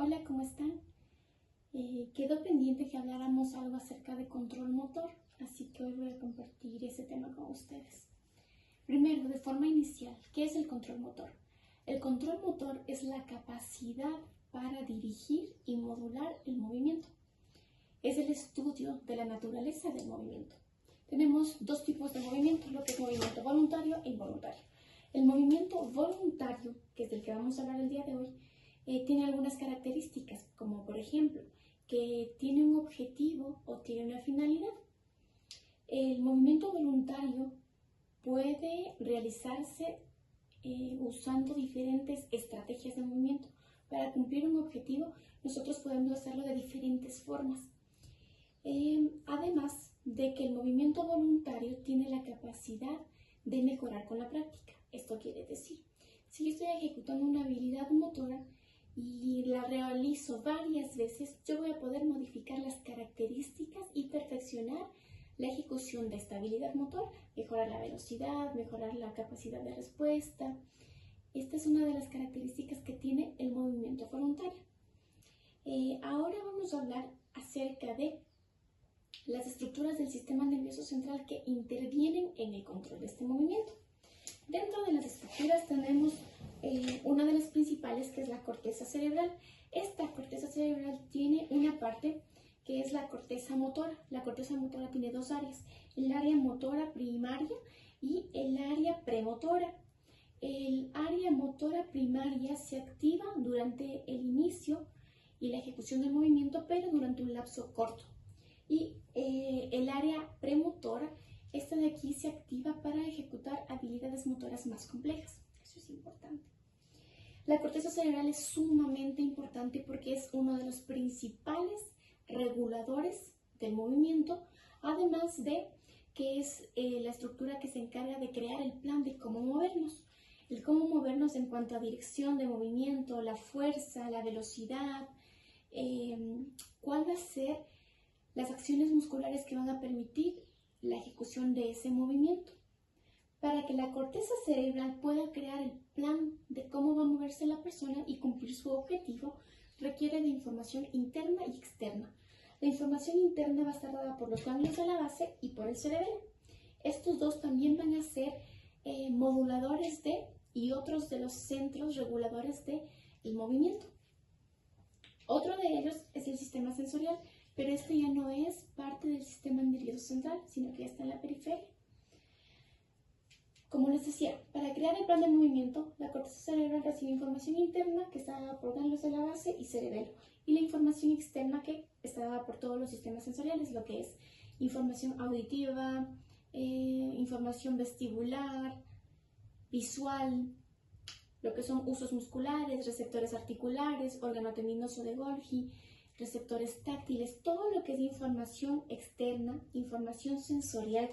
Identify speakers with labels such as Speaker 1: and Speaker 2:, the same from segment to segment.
Speaker 1: Hola, ¿cómo están? Quedó pendiente que habláramos algo acerca de control motor, así que hoy voy a compartir ese tema con ustedes. Primero, de forma inicial, ¿qué es el control motor? El control motor es la capacidad para dirigir y modular el movimiento. Es el estudio de la naturaleza del movimiento. Tenemos dos tipos de movimiento, lo que es movimiento voluntario e involuntario. El movimiento voluntario, que es del que vamos a hablar el día de hoy, tiene algunas características, como por ejemplo, que tiene un objetivo o tiene una finalidad. El movimiento voluntario puede realizarse usando diferentes estrategias de movimiento. Para cumplir un objetivo, nosotros podemos hacerlo de diferentes formas. Además de que el movimiento voluntario tiene la capacidad de mejorar con la práctica. Esto quiere decir, si yo estoy ejecutando una habilidad motora y la realizo varias veces, yo voy a poder modificar las características y perfeccionar la ejecución de esta habilidad motor, mejorar la velocidad, mejorar la capacidad de respuesta. Esta es una de las características que tiene el movimiento voluntario. Ahora vamos a hablar acerca de las estructuras del sistema nervioso central que intervienen en el control de este movimiento. Dentro de las estructuras tenemos una de las principales, que es la corteza cerebral. Esta corteza cerebral tiene una parte que es la corteza motora. La corteza motora tiene dos áreas, el área motora primaria y el área premotora. El área motora primaria se activa durante el inicio y la ejecución del movimiento, pero durante un lapso corto. Y el área premotora, esta de aquí, se activa para ejecutar habilidades motoras más complejas. Eso es importante. La corteza cerebral es sumamente importante porque es uno de los principales reguladores del movimiento, además de que es la estructura que se encarga de crear el plan de cómo movernos. El cómo movernos en cuanto a dirección de movimiento, la fuerza, la velocidad, cuál va a ser las acciones musculares que van a permitir la ejecución de ese movimiento. Para que la corteza cerebral pueda crear el plan de cómo va a moverse la persona y cumplir su objetivo, requiere de información interna y externa. La información interna va a estar dada por los ganglios de la base y por el cerebelo. Estos dos también van a ser moduladores de y otros de los centros reguladores del movimiento. Otro de ellos es el sistema sensorial, pero este ya no es parte del sistema nervioso central, sino que ya está en la periferia. Como les decía, para crear el plan de movimiento, la corteza cerebral recibe información interna que está dada por ganglios de la base y cerebelo, y la información externa que está dada por todos los sistemas sensoriales, lo que es información auditiva, información vestibular, visual, lo que son usos musculares, receptores articulares, órgano tendinoso de Golgi, receptores táctiles, todo lo que es información externa, información sensorial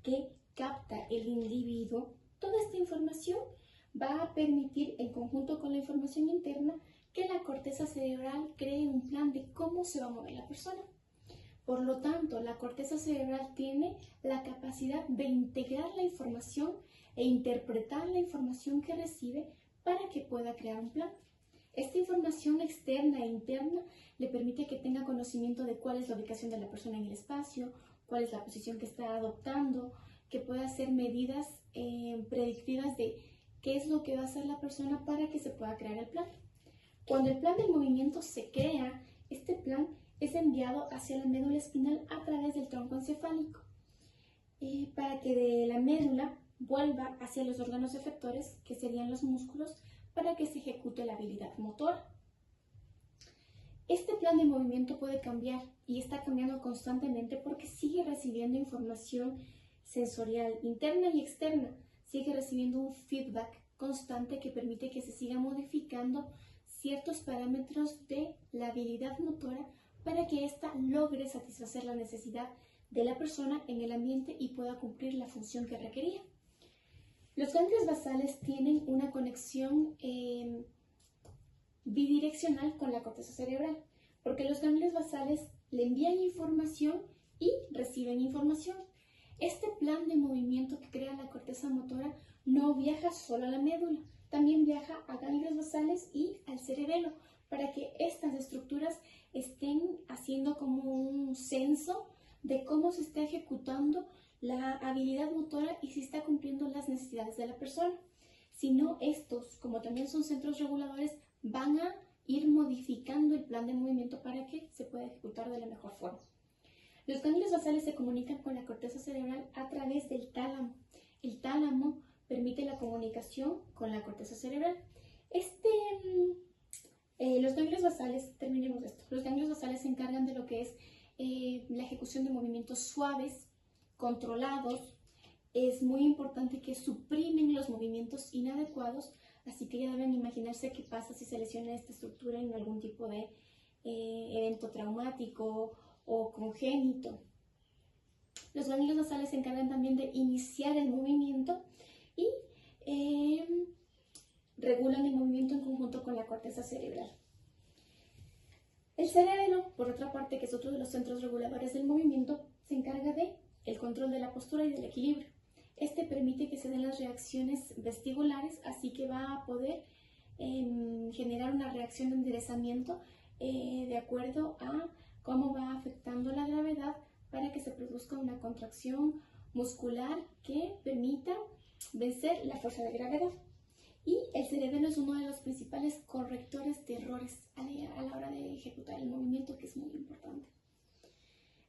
Speaker 1: que capta el individuo. Toda esta información va a permitir, en conjunto con la información interna, que la corteza cerebral cree un plan de cómo se va a mover la persona. Por lo tanto, la corteza cerebral tiene la capacidad de integrar la información e interpretar la información que recibe para que pueda crear un plan. Esta información externa e interna le permite que tenga conocimiento de cuál es la ubicación de la persona en el espacio, cuál es la posición que está adoptando, que pueda hacer medidas predictivas de qué es lo que va a hacer la persona para que se pueda crear el plan. Cuando el plan del movimiento se crea, este plan es enviado hacia la médula espinal a través del tronco encefálico, para que de la médula vuelva hacia los órganos efectores, que serían los músculos, para que se ejecute la habilidad motora. Este plan de movimiento puede cambiar y está cambiando constantemente porque sigue recibiendo información sensorial interna y externa, sigue recibiendo un feedback constante que permite que se siga modificando ciertos parámetros de la habilidad motora para que ésta logre satisfacer la necesidad de la persona en el ambiente y pueda cumplir la función que requería. Los ganglios basales tienen una conexión bidireccional con la corteza cerebral, porque los ganglios basales le envían información y reciben información. Este plan de movimiento que crea la corteza motora no viaja solo a la médula, también viaja a ganglios basales y al cerebelo, para que estas estructuras estén haciendo como un censo de cómo se está ejecutando la habilidad motora y si está cumpliendo las necesidades de la persona. Si no, estos, como también son centros reguladores, van a ir modificando el plan de movimiento para que se pueda ejecutar de la mejor forma. Los ganglios basales se comunican con la corteza cerebral a través del tálamo. El tálamo permite la comunicación con la corteza cerebral. Los ganglios basales, terminemos esto, los ganglios basales se encargan de lo que es la ejecución de movimientos suaves, controlados. Es muy importante que suprimen los movimientos inadecuados, así que ya deben imaginarse qué pasa si se lesiona esta estructura en algún tipo de evento traumático o congénito. Los ganglios basales se encargan también de iniciar el movimiento y regulan el movimiento en conjunto con la corteza cerebral. El cerebelo, por otra parte, que es otro de los centros reguladores del movimiento, se encarga del control de la postura y del equilibrio. Este permite que se den las reacciones vestibulares, así que va a poder generar una reacción de enderezamiento de acuerdo a cómo va afectando la gravedad para que se produzca una contracción muscular que permita vencer la fuerza de gravedad. Y el cerebelo es uno de los principales correctores de errores a la hora de ejecutar el movimiento, que es muy importante.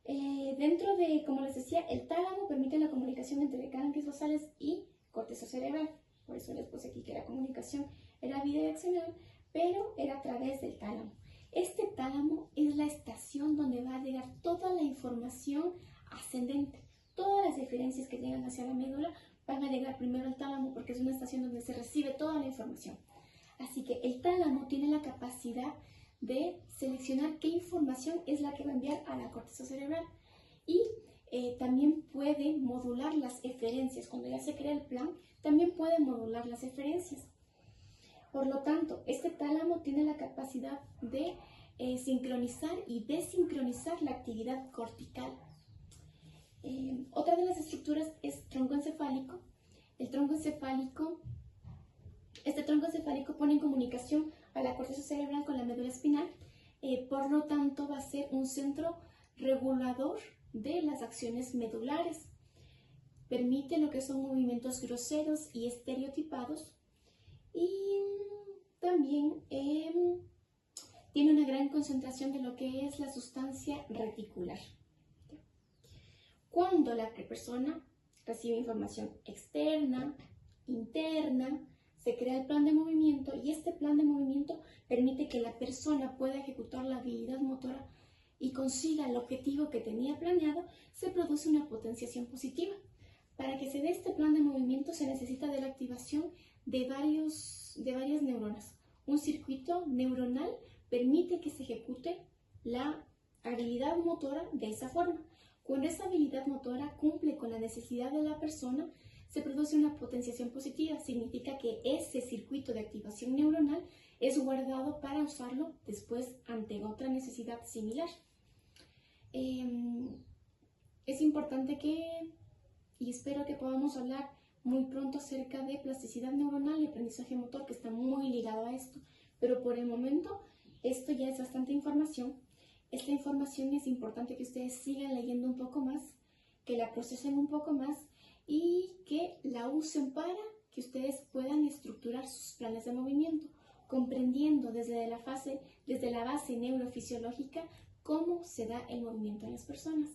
Speaker 1: Dentro de, como les decía, el tálamo permite la comunicación entre ganglios basales y corteza cerebral. Por eso les puse aquí que la comunicación era bidireccional, pero era a través del tálamo. Este tálamo es la estación donde va a llegar toda la información ascendente. Todas las diferencias que llegan hacia la médula van a llegar primero al tálamo porque es una estación donde se recibe toda la información. Así que el tálamo tiene la capacidad de seleccionar qué información es la que va a enviar a la corteza cerebral y también puede modular las eferencias. Cuando ya se crea el plan, también puede modular las eferencias. Por lo tanto, este tálamo tiene la capacidad de sincronizar y desincronizar la actividad cortical. Otra de las estructuras es tronco encefálico. Este tronco encefálico pone en comunicación a la corteza cerebral con la médula espinal, por lo tanto va a ser un centro regulador de las acciones medulares. Permite lo que son movimientos groseros y estereotipados y también tiene una gran concentración de lo que es la sustancia reticular. Cuando la persona recibe información externa, interna, se crea el plan de movimiento y este plan de movimiento permite que la persona pueda ejecutar la habilidad motora y consiga el objetivo que tenía planeado, se produce una potenciación positiva. Para que se dé este plan de movimiento se necesita de la activación de varias neuronas. Un circuito neuronal permite que se ejecute la habilidad motora de esa forma. Cuando esa habilidad motora cumple con la necesidad de la persona, se produce una potenciación positiva. Significa que ese circuito de activación neuronal es guardado para usarlo después ante otra necesidad similar. Es importante y espero que podamos hablar muy pronto acerca de plasticidad neuronal y aprendizaje motor, que está muy ligado a esto. Pero por el momento, esto ya es bastante información. Esta información es importante que ustedes sigan leyendo un poco más, que la procesen un poco más y que la usen para que ustedes puedan estructurar sus planes de movimiento, comprendiendo desde la base neurofisiológica cómo se da el movimiento en las personas.